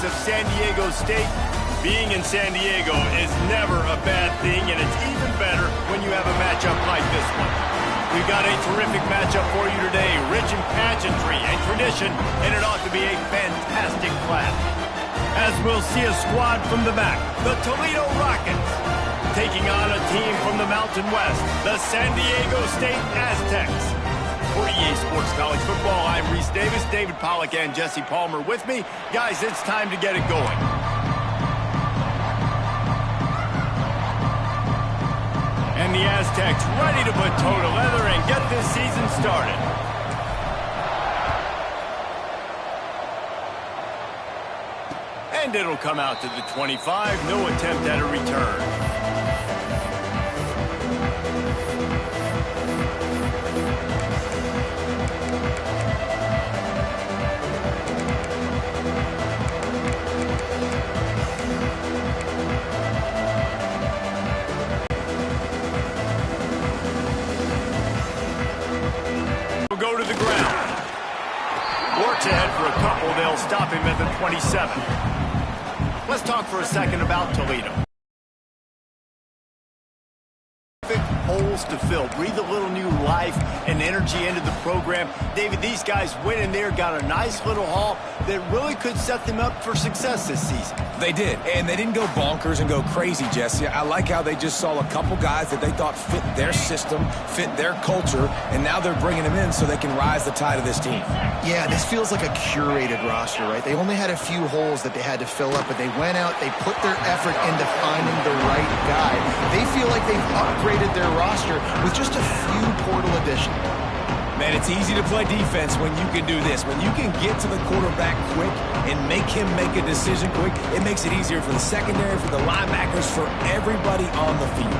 of San Diego State. Being in San Diego is never a bad thing, and it's even better when you have a matchup like this one. We've got a terrific matchup for you today, rich in pageantry and tradition, and it ought to be a fantastic clash. As we'll see a squad from the back, the Toledo Rockets, taking on a team from the Mountain West, the San Diego State Aztecs. For EA Sports College Football, I'm Reese Davis, David Pollack, and Jesse Palmer with me. Guys, it's time to get it going. And the Aztecs ready to put toe to leather and get this season started. And it'll come out to the 25. No attempt at a return. Go to the ground. Works ahead for a couple. They'll stop him at the 27. Let's talk for a second about Toledo. Holes to fill. Breathe a little new life and energy into the program. David, these guys went in there, got a nice little haul that really could set them up for success this season. They did, and they didn't go bonkers and go crazy, Jesse. I like how they just saw a couple guys that they thought fit their system, fit their culture, and now they're bringing them in so they can rise the tide of this team. Yeah, this feels like a curated roster, right? They only had a few holes that they had to fill up, but they went out, they put their effort into finding the right guy. They feel like they've upgraded their roster with just a few portal additions. Man, it's easy to play defense when you can do this. When you can get to the quarterback quick and make him make a decision quick, it makes it easier for the secondary, for the linebackers, for everybody on the field.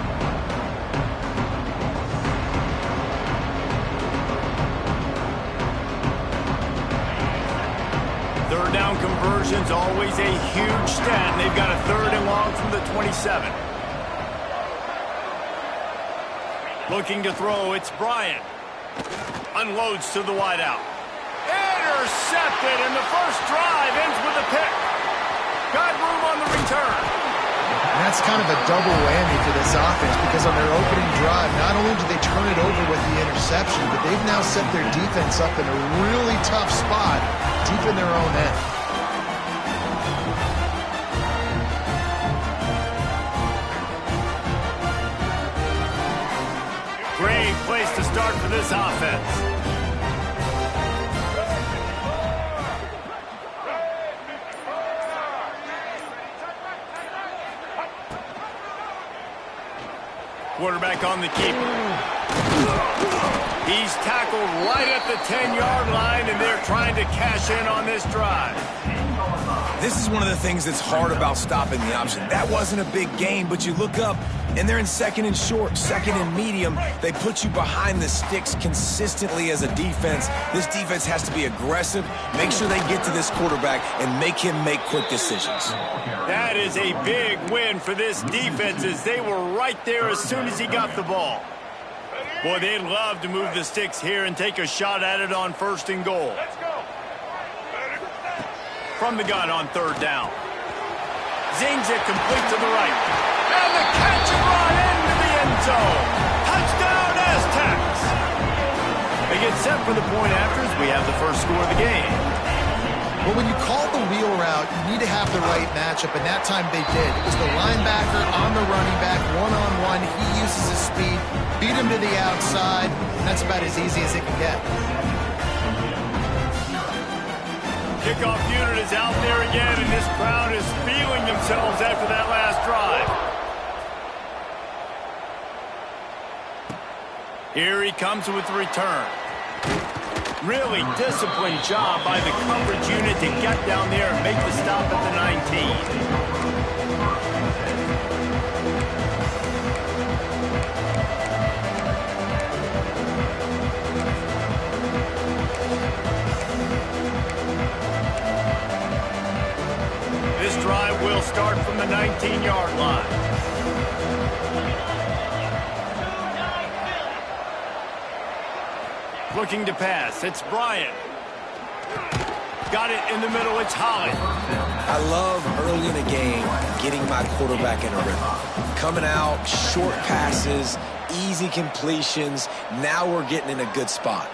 Third down conversions, always a huge stat, and they've got a third and long from the 27. Looking to throw, it's Bryant. Unloads to the wideout. Intercepted, and the first drive ends with a pick. Got room on the return. And that's kind of a double whammy for this offense because on their opening drive, not only did they turn it over with the interception, but they've now set their defense up in a really tough spot deep in their own end. Great place to start for this offense. Quarterback on the keeper. He's tackled right at the 10-yard line, and they're trying to cash in on this drive. This is one of the things that's hard about stopping the option. That wasn't a big gain, but you look up, and they're in second and short, second and medium. They put you behind the sticks consistently as a defense. This defense has to be aggressive, make sure they get to this quarterback, and make him make quick decisions. That is a big win for this defense as they were right there as soon as he got the ball. Boy, they'd love to move the sticks here and take a shot at it on first and goal. From the gun on third down. Zings it complete to the right. And the catch and run into the end zone. Touchdown, Aztecs. They get set for the point afters. We have the first score of the game. Well, when you call the wheel route, you need to have the right matchup, and that time they did. It was the linebacker on the running back, one-on-one. He uses his speed, beat him to the outside, and that's about as easy as it can get. Kickoff unit is out there again, and this crowd is feeling themselves after that last drive. Here he comes with the return. Really disciplined job by the coverage unit to get down there and make the stop at the 19. This drive will start from the 19-yard line. Looking to pass, it's Bryant. got it in the middle. It's Holland. I love early in a game getting my quarterback in a rhythm. Coming out, short passes, easy completions. Now we're getting in a good spot.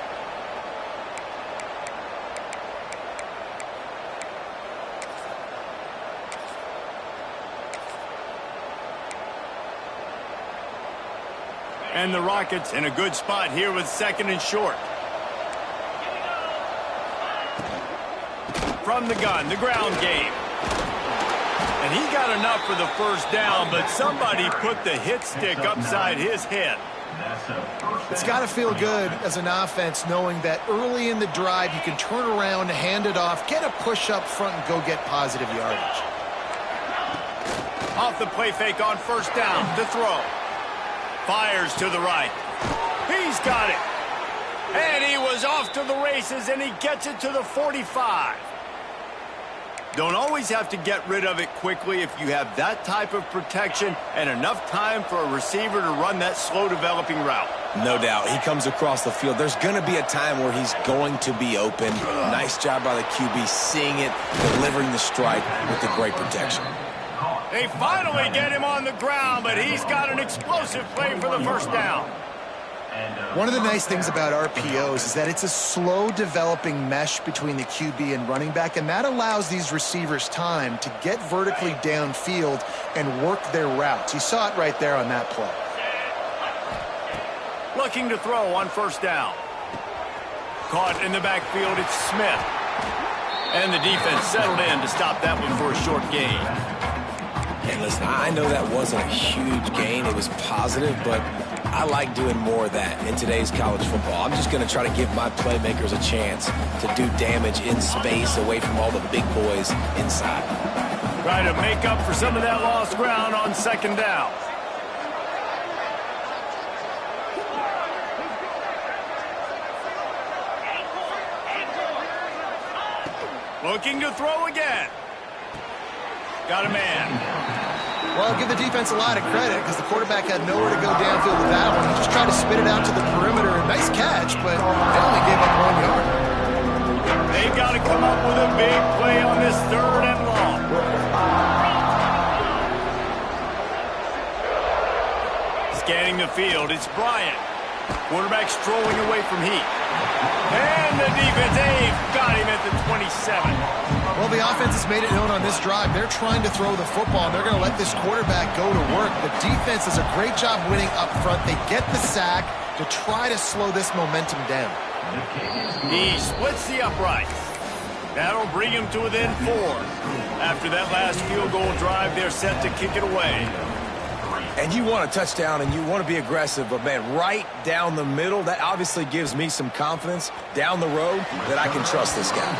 And the Rockets in a good spot here with 2nd and short. From the gun, the ground game. And he got enough for the first down, but somebody put the hit stick upside his head. It's got to feel good as an offense knowing that early in the drive you can turn around, hand it off, get a push up front, and go get positive yardage. Off the play fake on first down to throw. Fires to the right. He's got it. And he was off to the races, and he gets it to the 45. Don't always have to get rid of it quickly if you have that type of protection and enough time for a receiver to run that slow-developing route. No doubt. He comes across the field. There's going to be a time where he's going to be open. Nice job by the QB seeing it, delivering the strike with the great protection. They finally get him on the ground, but he's got an explosive play for the first down. One of the nice things about RPOs is that it's a slow-developing mesh between the QB and running back, and that allows these receivers time to get vertically downfield and work their routes. You saw it right there on that play. Looking to throw on first down. Caught in the backfield, it's Smith. And the defense settled in to stop that one for a short gain. And listen, I know that wasn't a huge gain. It was positive, but I like doing more of that in today's college football. I'm just going to try to give my playmakers a chance to do damage in space away from all the big boys inside. Try to make up for some of that lost ground on second down. Looking to throw again. Got a man. Well, I'll give the defense a lot of credit because the quarterback had nowhere to go downfield with that one. He just tried to spit it out to the perimeter. Nice catch, but they only gave up 1 yard. They've got to come up with a big play on this 3rd and long. Scanning the field, it's Bryant. Quarterback strolling away from heat. And the defense, they've got him at the 27. Well, the offense has made it known on this drive. They're trying to throw the football, and they're going to let this quarterback go to work. The defense does a great job winning up front. They get the sack to try to slow this momentum down. He splits the uprights. That'll bring him to within 4. After that last field goal drive, they're set to kick it away. And you want a touchdown and you want to be aggressive, but man, right down the middle, that obviously gives me some confidence down the road that I can trust this guy.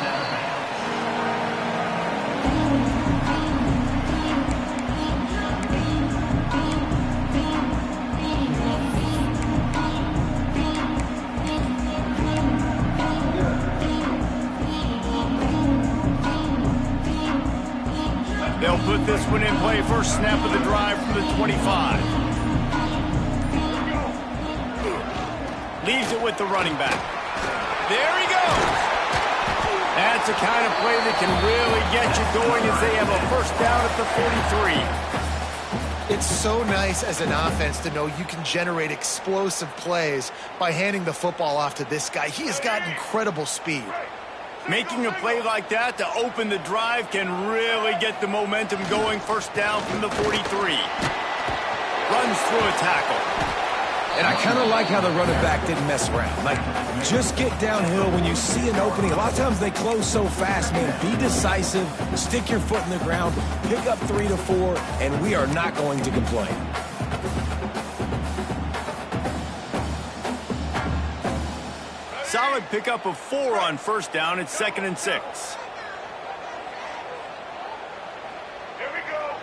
They'll put this one in play, first snap of the drive from the 25. Leaves it with the running back. There he goes. That's the kind of play that can really get you going as they have a first down at the 43. It's so nice as an offense to know you can generate explosive plays by handing the football off to this guy. He has got incredible speed. Making a play like that to open the drive can really get the momentum going. First down from the 43. Runs through a tackle. And I kind of like how the running back didn't mess around. Like, just get downhill when you see an opening. A lot of times they close so fast, man. Be decisive, stick your foot in the ground, pick up 3 to 4, and we are not going to complain. Solid pickup of 4 on first down. It's 2nd and 6. Here we go.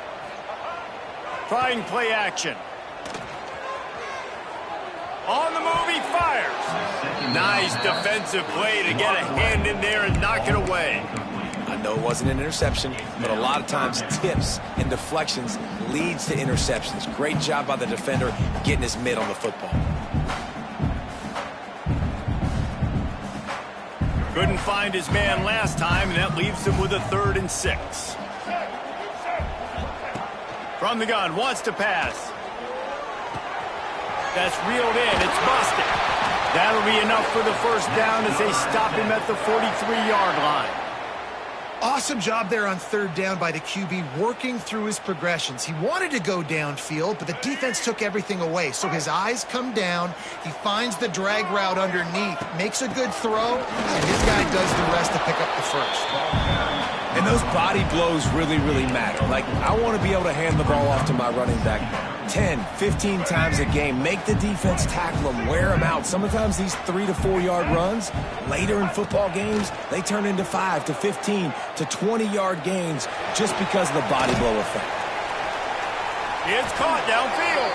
Trying play action. On the move, he fires. Nice defensive play to get a hand in there and knock it away. I know it wasn't an interception, but a lot of times tips and deflections leads to interceptions. Great job by the defender getting his mitt on the football. Couldn't find his man last time, and that leaves him with a 3rd and 6. From the gun, wants to pass. That's reeled in. It's busted. That'll be enough for the first down as they stop him at the 43-yard line. Awesome job there on 3rd down by the QB, working through his progressions. He wanted to go downfield, but the defense took everything away. So his eyes come down. He finds the drag route underneath, makes a good throw, and his guy does the rest to pick up the first. And those body blows really, really matter. Like, I want to be able to hand the ball off to my running back 10, 15 times a game. Make the defense tackle them, wear them out. Sometimes these 3 to 4 yard runs, later in football games, they turn into 5 to 15 to 20-yard gains just because of the body blow effect. It's caught downfield.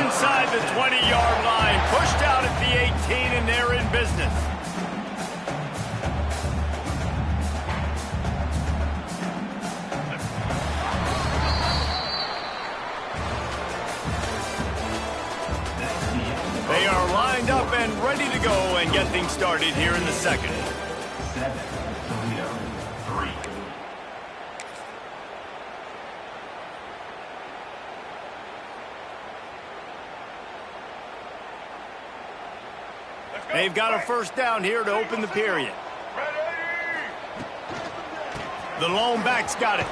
Inside the 20-yard line. Pushed out at the 18, and they're in business. They are lined up and ready to go and get things started here in the second. 7, Toledo, 3. They've got a first down here to open the period. The lone back's got it.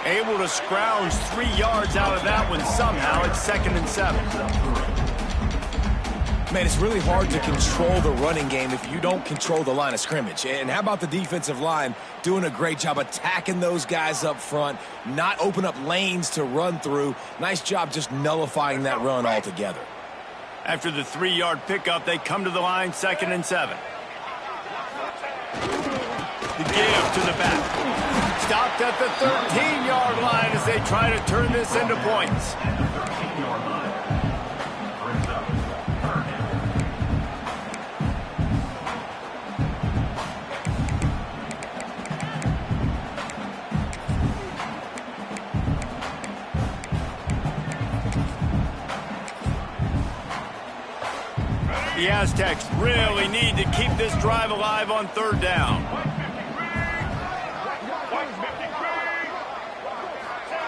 Able to scrounge 3 yards out of that one somehow. It's 2nd and 7. Man, it's really hard to control the running game if you don't control the line of scrimmage. And how about the defensive line doing a great job attacking those guys up front, not open up lanes to run through. Nice job just nullifying that run altogether. After the 3-yard pickup, they come to the line, 2nd and 7. The give to the back. Stopped at the 13-yard line as they try to turn this into points. The Aztecs really need to keep this drive alive on 3rd down.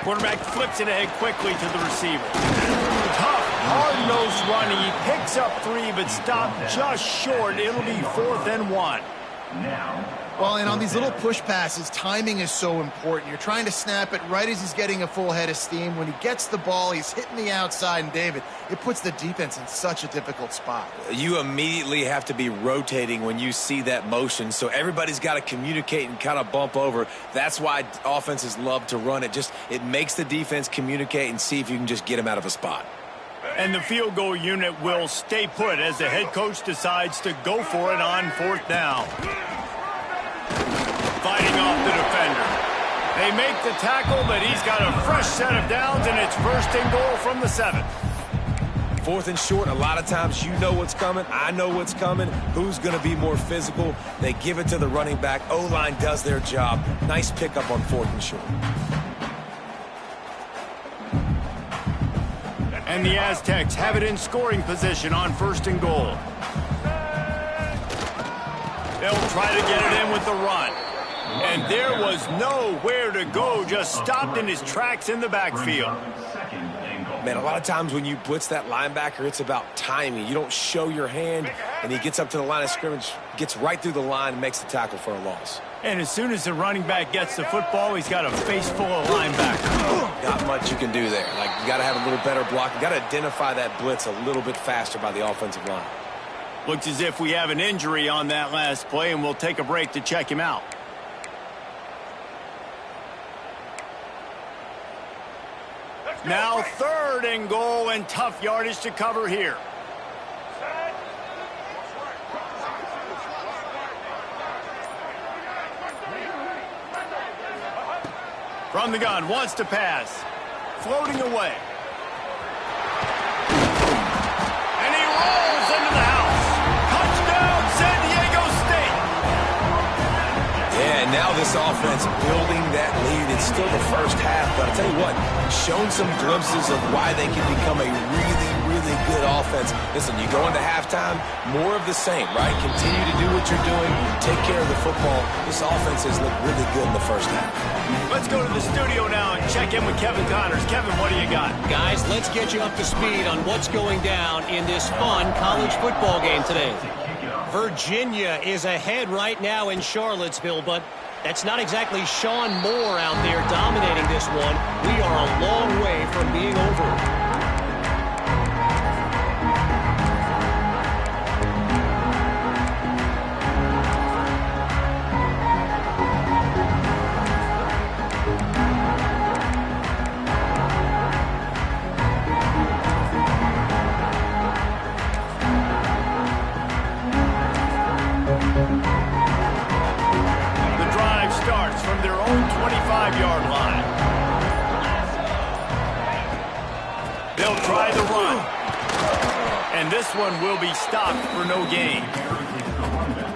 Quarterback flips it ahead quickly to the receiver. Tough, hard-nosed running. He picks up 3, but stopped just short. It'll be 4th and 1. Well, and on these little push passes, timing is so important. You're trying to snap it right as he's getting a full head of steam. When he gets the ball, he's hitting the outside, and David, it puts the defense in such a difficult spot. You immediately have to be rotating when you see that motion, so everybody's got to communicate and kind of bump over. That's why offenses love to run it. It makes the defense communicate and see if you can just get him out of a spot. And the field goal unit will stay put as the head coach decides to go for it on 4th down. Fighting off the defender. They make the tackle, but he's got a fresh set of downs, and it's 1st and goal from the 7. 4th and short, a lot of times you know what's coming. I know what's coming. Who's going to be more physical? They give it to the running back. O-line does their job. Nice pickup on 4th and short. And the Aztecs have it in scoring position on 1st and goal. They'll try to get it in with the run. And there was nowhere to go, just stopped in his tracks in the backfield. Man, a lot of times when you blitz that linebacker, it's about timing. You don't show your hand, and he gets up to the line of scrimmage, gets right through the line, and makes the tackle for a loss. And as soon as the running back gets the football, he's got a face full of linebackers. Not much you can do there. Like, you got to have a little better block. You got to identify that blitz a little bit faster by the offensive line. Looks as if we have an injury on that last play, and we'll take a break to check him out. Now 3rd and goal, and tough yardage to cover here. From the gun, wants to pass. Floating away. And he rolls into the house. Touchdown, San Diego State. Yeah, and now this offense building that lead. It's still the first half, but I'll tell you what, shown some glimpses of why they can become a really really good offense. Listen, you go into halftime, more of the same, right? Continue to do what you're doing, take care of the football. This offense has looked really good in the first half. Let's go to the studio now and check in with Kevin Connors. Kevin, what do you got? Guys, let's get you up to speed on what's going down in this fun college football game today. Virginia is ahead right now in Charlottesville, but that's not exactly Sean Moore out there dominating this one. We are a long way from being over. Their own 25-yard line. They'll try the run. And this one will be stopped for no gain.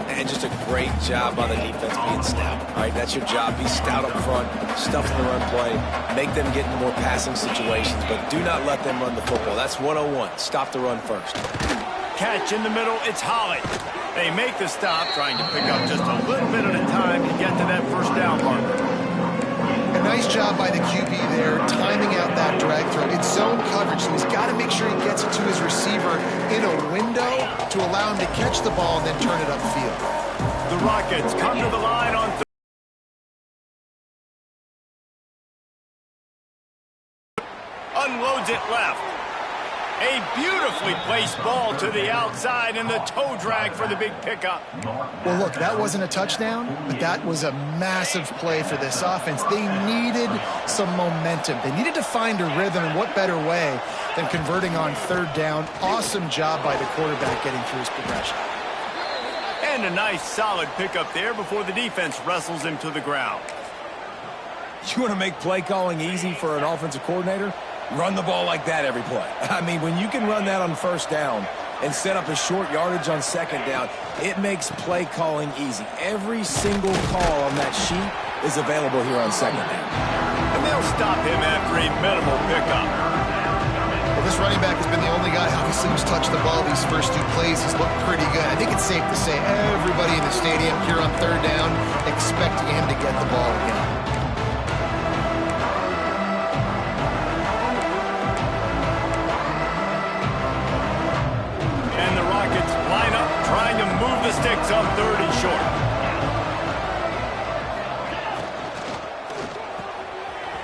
And just a great job by the defense being stout. All right, that's your job. Be stout up front, stuff in the run play, make them get into more passing situations, but do not let them run the football. That's 101. Stop the run first. Catch in the middle. It's Holly. They make the stop, trying to pick up just a little bit at a time to get to that first down marker. A nice job by the QB there, timing out that drag throw. It's zone coverage, so he's got to make sure he gets it to his receiver in a window to allow him to catch the ball and then turn it upfield. The Rockets come to the line on unloads it left. A beautifully placed ball to the outside and the toe drag for the big pickup. Well, look, that wasn't a touchdown, but that was a massive play for this offense. They needed some momentum. They needed to find a rhythm, and what better way than converting on third down. Awesome job by the quarterback getting through his progression. And a nice solid pickup there before the defense wrestles him to the ground. You want to make play calling easy for an offensive coordinator? Run the ball like that every play. I mean, when you can run that on first down and set up a short yardage on second down, it makes play calling easy. Every single call on that sheet is available here on second down. And they'll stop him after a minimal pickup. Well, this running back has been the only guy, obviously, who's touched the ball these first two plays. He's looked pretty good. I think it's safe to say everybody in the stadium here on third down expect him to get the ball again. Trying to move the sticks on third and short.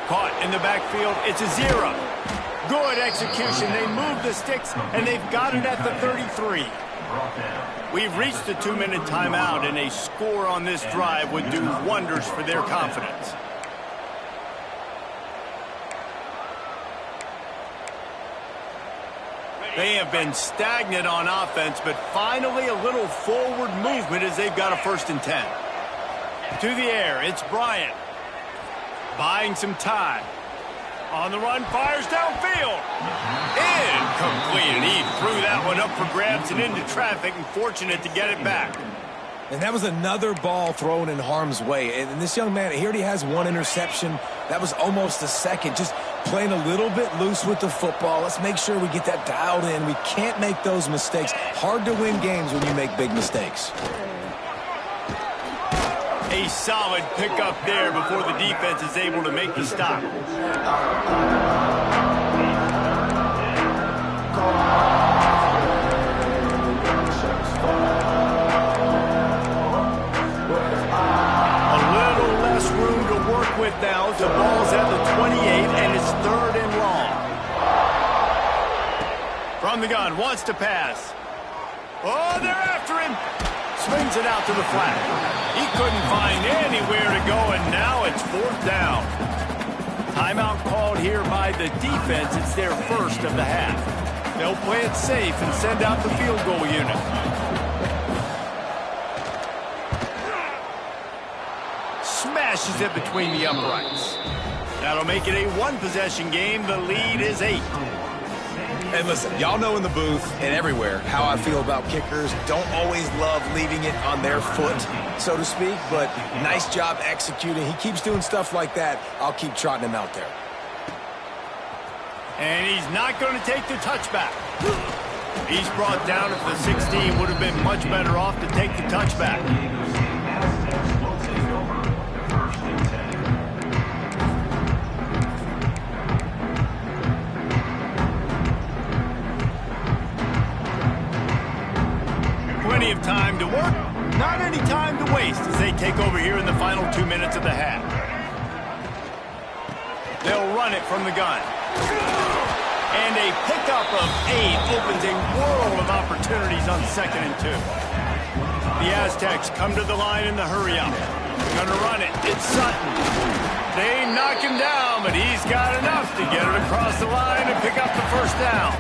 Caught in the backfield. It's a 0. Good execution. They move the sticks, and they've got it at the 33. We've reached the 2-minute timeout, and a score on this drive would do wonders for their confidence. They have been stagnant on offense, but finally a little forward movement as they've got a 1st and 10. To the air, it's Bryant. Buying some time. On the run, fires downfield. Incomplete, and he threw that one up for grabs and into traffic, and fortunate to get it back. And that was another ball thrown in harm's way. And this young man, he already has 1 interception. That was almost a second. Just playing a little bit loose with the football. Let's make sure we get that dialed in. We can't make those mistakes. Hard to win games when you make big mistakes. A solid pickup there before the defense is able to make the stop. With now, the ball's at the 28, and it's 3rd and long. From the gun, wants to pass. Oh, they're after him. Swings it out to the flat. He couldn't find anywhere to go, and now it's 4th down. Timeout called here by the defense. It's their first of the half. They'll play it safe and send out the field goal unit. Smashes it between the uprights. That'll make it a 1-possession game. The lead is 8. And listen, y'all know in the booth and everywhere how I feel about kickers. Don't always love leaving it on their foot, so to speak, but nice job executing. He keeps doing stuff like that. I'll keep trotting him out there. And he's not going to take the touchback. He's brought down at the 16. Would have been much better off to take the touchback. Will take over first and 10. Plenty of time to work, not any time to waste as they take over here in the final 2 minutes of the half. They'll run it from the gun. And a pickup of 8 opens a world of opportunities on 2nd and 2. The Aztecs come to the line in the hurry-up. Gonna run it. It's Sutton. They knock him down, but he's got enough to get it across the line and pick up the first down.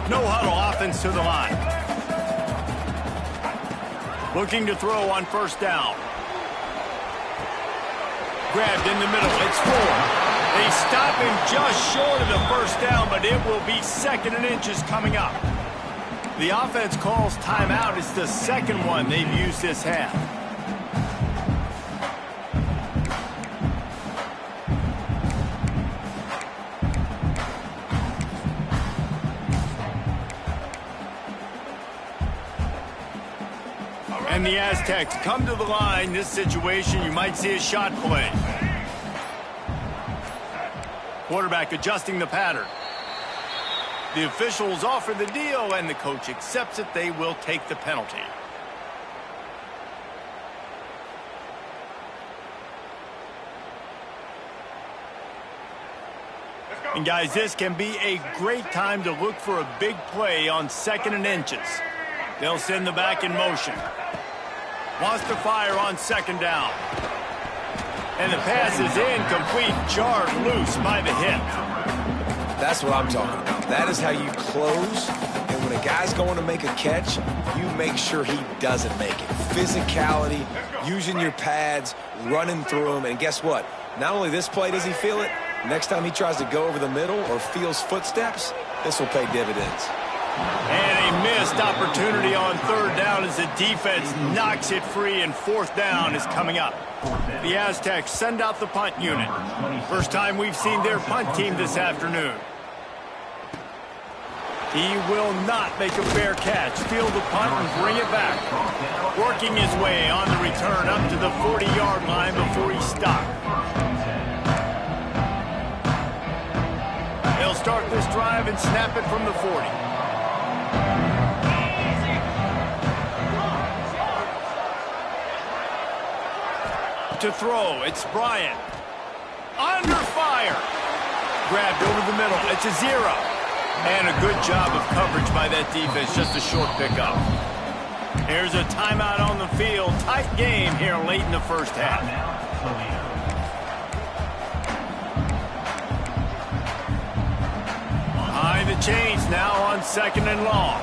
No huddle offense to the line. Looking to throw on first down. Grabbed in the middle. It's 4. They stop him just short of the first down, but it will be 2nd and inches coming up. The offense calls timeout. It's the second one they've used this half. And the Aztecs come to the line. This situation, you might see a shot play. Quarterback adjusting the pattern. The officials offer the deal, and the coach accepts it. They will take the penalty. And guys, this can be a great time to look for a big play on 2nd and inches. They'll send the back in motion. Wants to fire on 2nd down. And the pass is incomplete, jarred loose by the hip. That's what I'm talking about. That is how you close. And when a guy's going to make a catch, you make sure he doesn't make it. Physicality, using your pads, running through them. And guess what? Not only this play does he feel it, next time he tries to go over the middle or feels footsteps, this will pay dividends. And a missed opportunity on 3rd down as the defense knocks it free, and 4th down is coming up. The Aztecs send out the punt unit. First time we've seen their punt team this afternoon. He will not make a fair catch. Field the punt and bring it back. Working his way on the return up to the 40-yard line before he stopped. They'll start this drive and snap it from the 40. To throw, it's Bryant. Under fire. Grabbed over the middle. It's a 0. And a good job of coverage by that defense. Just a short pickup. Here's a timeout on the field. Tight game here late in the first half. Behind the chains now on 2nd and long.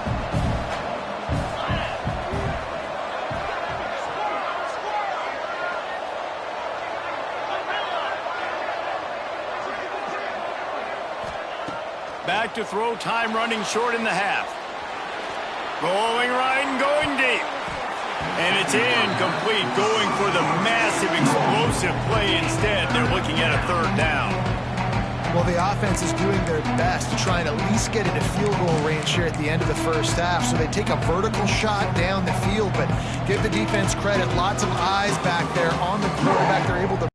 Back to throw, time running short in the half. Going right and going deep. And it's incomplete, going for the massive explosive play instead. They're looking at a 3rd down. Well, the offense is doing their best to try and at least get into field goal range here at the end of the first half. So they take a vertical shot down the field, but give the defense credit. Lots of eyes back there on the quarterback. They're able to...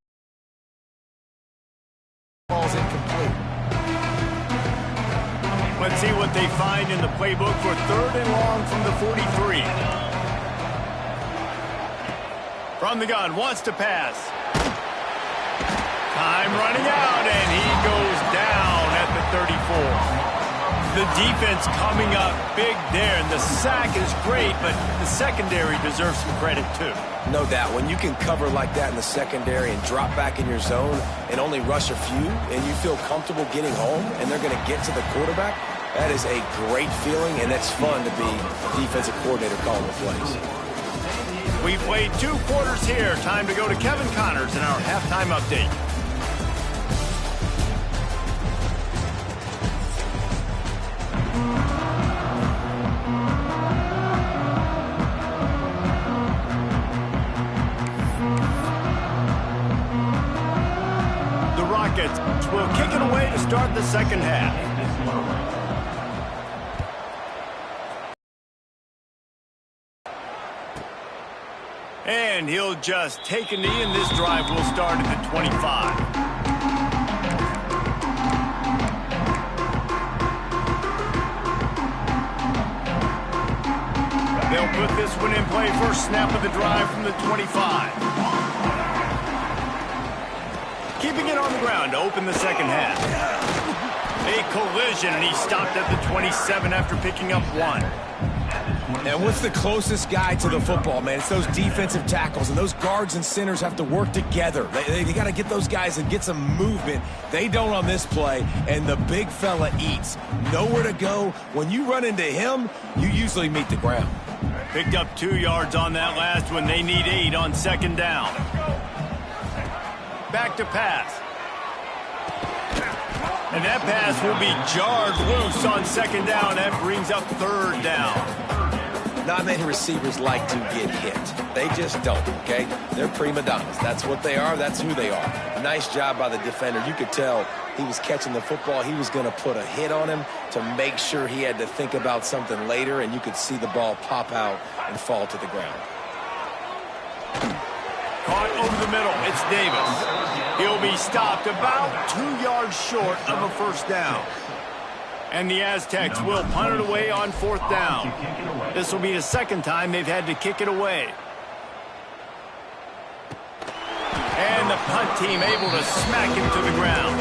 Ball's incomplete. Let's see what they find in the playbook for 3rd and long from the 43. From the gun, wants to pass. Time running out, and he goes down at the 34. The defense coming up big there, and the sack is great, but the secondary deserves some credit too. No doubt. When you can cover like that in the secondary and drop back in your zone and only rush a few, and you feel comfortable getting home, and they're going to get to the quarterback, that is a great feeling, and it's fun to be a defensive coordinator calling the plays. We played 2 quarters here. Time to go to Kevin Connors in our halftime update. Will kick it away to start the second half. And he'll just take a knee, and this drive will start at the 25. They'll put this one in play. First snap of the drive from the 25. Keeping it on the ground to open the second half. A collision, and he stopped at the 27 after picking up one. And what's the closest guy to the football, man? It's those defensive tackles, and those guards and centers have to work together. They got to get those guys and get some movement. They don't on this play, and the big fella eats. Nowhere to go. When you run into him, you usually meet the ground. Picked up 2 yards on that last one. They need 8 on second down. Back to pass. And that pass will be jarred loose on second down. That brings up third down. Not many receivers like to get hit. They just don't, okay? They're prima donnas. That's what they are. That's who they are. Nice job by the defender. You could tell he was catching the football. He was going to put a hit on him to make sure he had to think about something later, and you could see the ball pop out and fall to the ground. Caught over the middle. It's Davis. He'll be stopped about 2 yards short of a first down. And the Aztecs will punt it away on fourth down. This will be the second time they've had to kick it away. And the punt team able to smack him to the ground.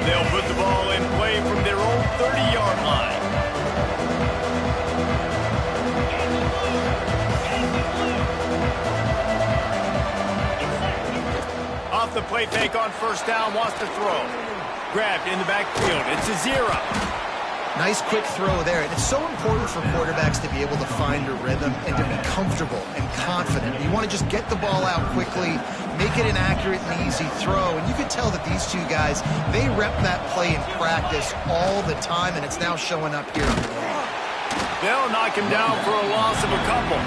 They'll put the ball in play from their own 30-yard line. Off the play fake on first down, wants to throw. Grabbed in the backfield. It's a 0. Nice quick throw there. And it's so important for quarterbacks to be able to find a rhythm and to be comfortable and confident. You want to just get the ball out quickly, make it an accurate and easy throw. And you can tell that these two guys, they rep that play in practice all the time, and it's now showing up here. They'll knock him down for a loss of a couple.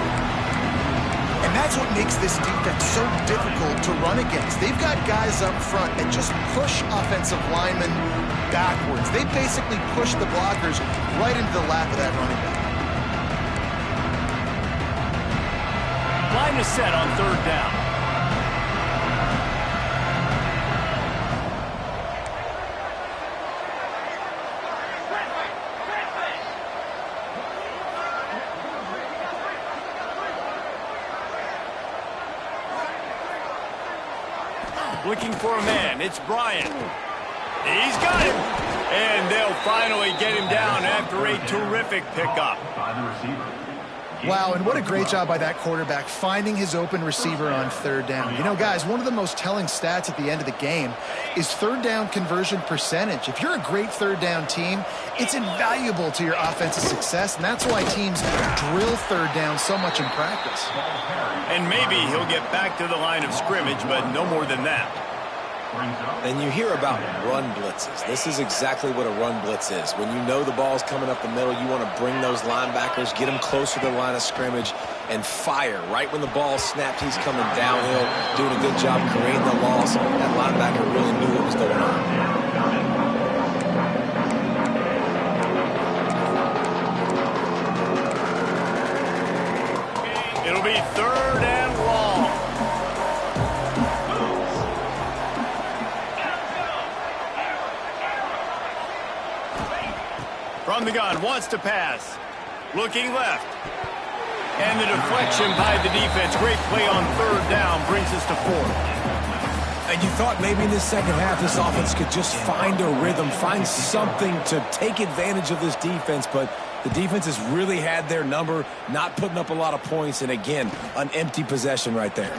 And that's what makes this defense so difficult to run against. They've got guys up front that just push offensive linemen backwards. They basically push the blockers right into the lap of that running back. Line is set on third down. Looking for a man. It's Bryant. He's got him. And they'll finally get him down after a terrific pickup. Wow, and what a great job by that quarterback finding his open receiver on third down. You know, guys, one of the most telling stats at the end of the game is third down conversion percentage. If you're a great third down team, it's invaluable to your offensive success, and that's why teams drill third down so much in practice. And maybe he'll get back to the line of scrimmage, but no more than that. And you hear about run blitzes. This is exactly what a run blitz is. When you know the ball's coming up the middle, you want to bring those linebackers, get them closer to the line of scrimmage, and fire. Right when the ball snapped, he's coming downhill, doing a good job creating the loss. That linebacker really knew what was going on. It'll be third and long. From the gun, wants to pass. Looking left. And the deflection by the defense. Great play on third down brings us to fourth. And you thought maybe in this second half this offense could just find a rhythm, find something to take advantage of this defense, but the defense has really had their number, not putting up a lot of points, and again, an empty possession right there.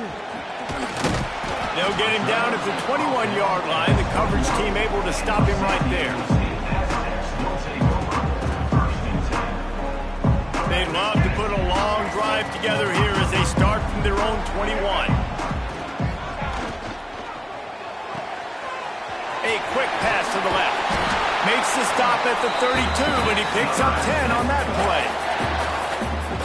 They'll get him down at the 21-yard line. The coverage team able to stop him right there. They'd love to put a long drive together here as they start from their own 21. A quick pass to the left. Makes the stop at the 32, but he picks up 10 on that play.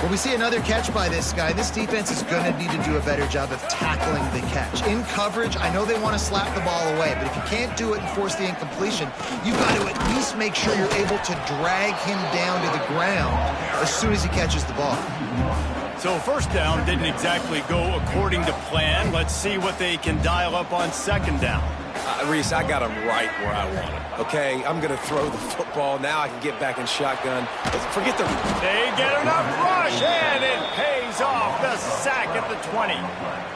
Well, we see another catch by this guy. This defense is going to need to do a better job of tackling the catch. In coverage, I know they want to slap the ball away, but if you can't do it and force the incompletion, you've got to at least make sure you're able to drag him down to the ground as soon as he catches the ball. So first down didn't exactly go according to plan. Let's see what they can dial up on second down. Reese, I got him right where I want him. Okay, I'm going to throw the football. Now I can get back in shotgun. Forget the... They get enough rush, and it pays off. The sack at the 20.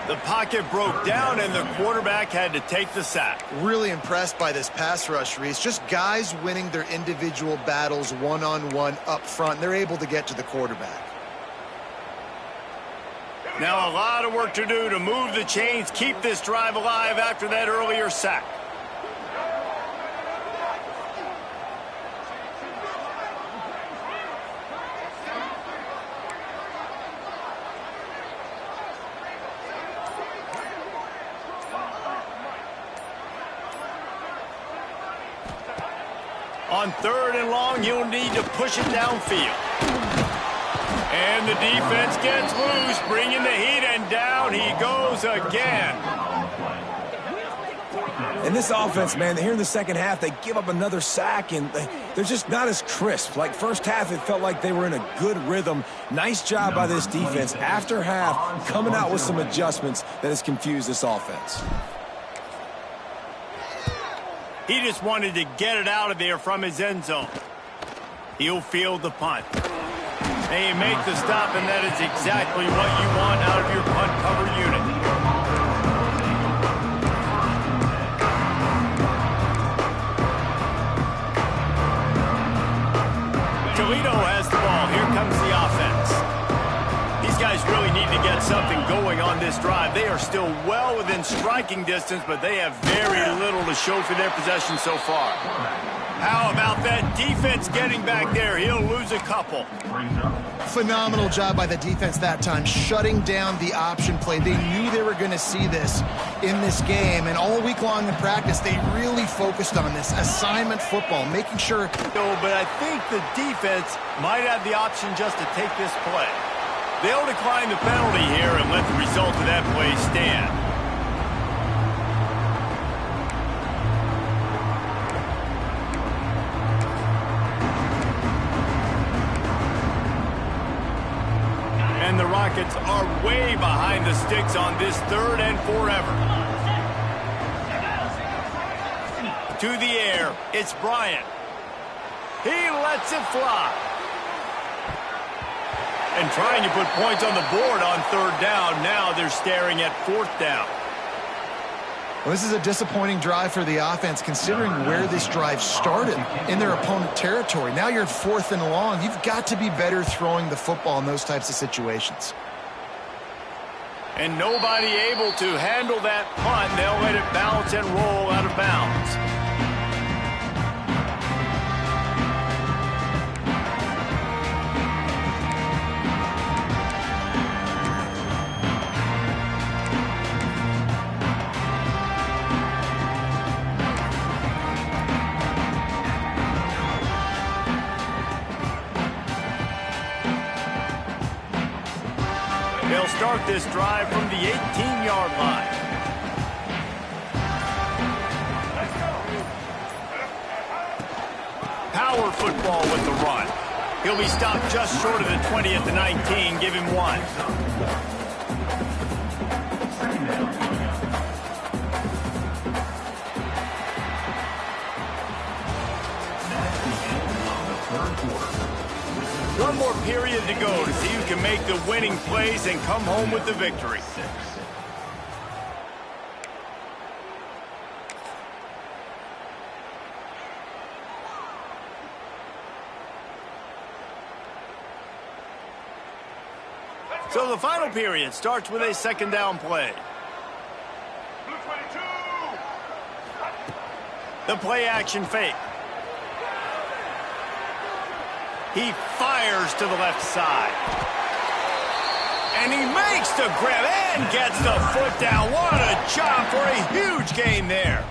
The pocket broke down, and the quarterback had to take the sack. Really impressed by this pass rush, Reese. Just guys winning their individual battles one-on-one up front. They're able to get to the quarterback. Now a lot of work to do to move the chains, keep this drive alive after that earlier sack. On third and long, you'll need to push it downfield. And the defense gets loose, bringing the heat, and down he goes again. And this offense, man, here in the second half, they give up another sack, and they're just not as crisp. Like first half, it felt like they were in a good rhythm. Nice job by this defense. After half, coming out with some adjustments that has confused this offense. He just wanted to get it out of there from his end zone. He'll field the punt. They make the stop, and that is exactly what you want out of your punt cover unit. Toledo has the ball. Here comes the offense. These guys really need to get something going on this drive. They are still well within striking distance, but they have very little to show for their possession so far. How about that defense getting back there? He'll lose a couple. Phenomenal job by the defense that time, shutting down the option play. They knew they were going to see this in this game, and all week long in practice, they really focused on this assignment football, making sure. But I think the defense might have the option just to take this play. They'll decline the penalty here and let the result of that play stand. And the Rockets are way behind the sticks on this third and forever. To the air, it's Bryant. He lets it fly. And trying to put points on the board on third down. Now they're staring at fourth down. Well, this is a disappointing drive for the offense, considering where this drive started in their opponent territory. Now you're at fourth and long. You've got to be better throwing the football in those types of situations. And nobody able to handle that punt. They'll let it bounce and roll out of bounds. They'll start this drive from the 18-yard line. Power football with the run. He'll be stopped just short of the 20 at the 19. Give him one. One more period to go to see who can make the winning plays and come home with the victory. So the final period starts with a second down play. The play action fake. He fires to the left side. And he makes the grab and gets the foot down. What a job for a huge gain there.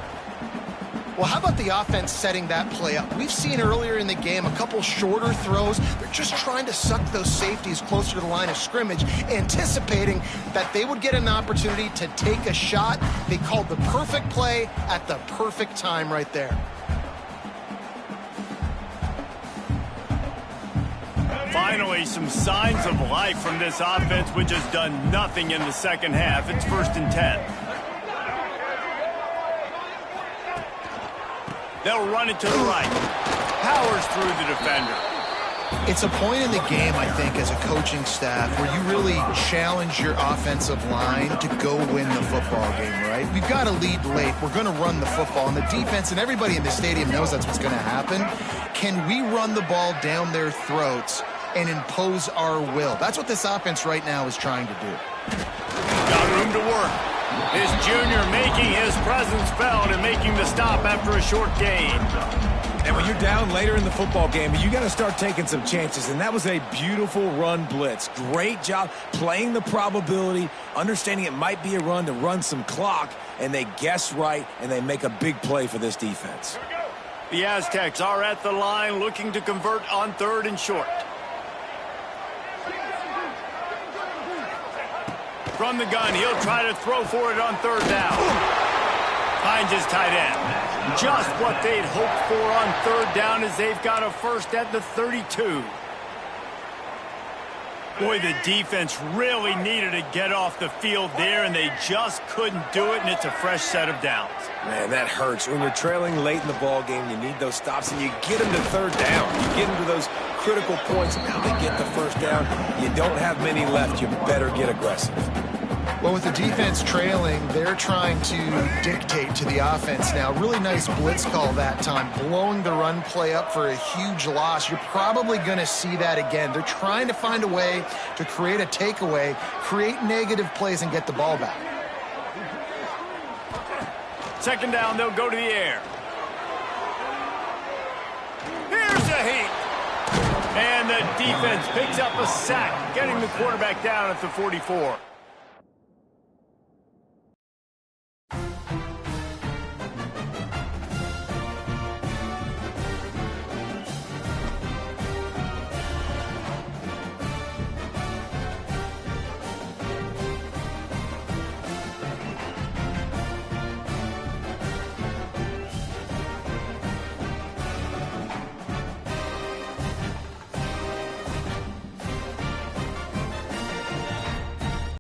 Well, how about the offense setting that play up? We've seen earlier in the game a couple shorter throws. They're just trying to suck those safeties closer to the line of scrimmage, anticipating that they would get an opportunity to take a shot. They called the perfect play at the perfect time right there. Finally, some signs of life from this offense, which has done nothing in the second half. It's 1st and 10. They'll run it to the right. Powers through the defender. It's a point in the game, I think, as a coaching staff where you really challenge your offensive line to go win the football game, right? We've got to lead late. We're going to run the football. And the defense and everybody in the stadium knows that's what's going to happen. Can we run the ball down their throats and impose our will? That's what this offense right now is trying to do. Got room to work. His junior making his presence felt and making the stop after a short gain. And when you're down later in the football game, you got to start taking some chances. And that was a beautiful run blitz. Great job playing the probability, understanding it might be a run to run some clock, and they guess right, and they make a big play for this defense. The Aztecs are at the line looking to convert on 3rd and short. From the gun, he'll try to throw for it on 3rd down. Finds his tight end. Just what they'd hoped for on 3rd down as they've got a first at the 32. Boy, the defense really needed to get off the field there, and they just couldn't do it, and it's a fresh set of downs. Man, that hurts. When you're trailing late in the ball game, you need those stops, and you get them to 3rd down. You get them to those critical points, and now they get the 1st down. You don't have many left. You better get aggressive. Well, with the defense trailing, they're trying to dictate to the offense now. Really nice blitz call that time, blowing the run play up for a huge loss. You're probably going to see that again. They're trying to find a way to create a takeaway, create negative plays, and get the ball back. 2nd down, they'll go to the air. Here's a heat. And the defense picks up a sack, getting the quarterback down at the 44.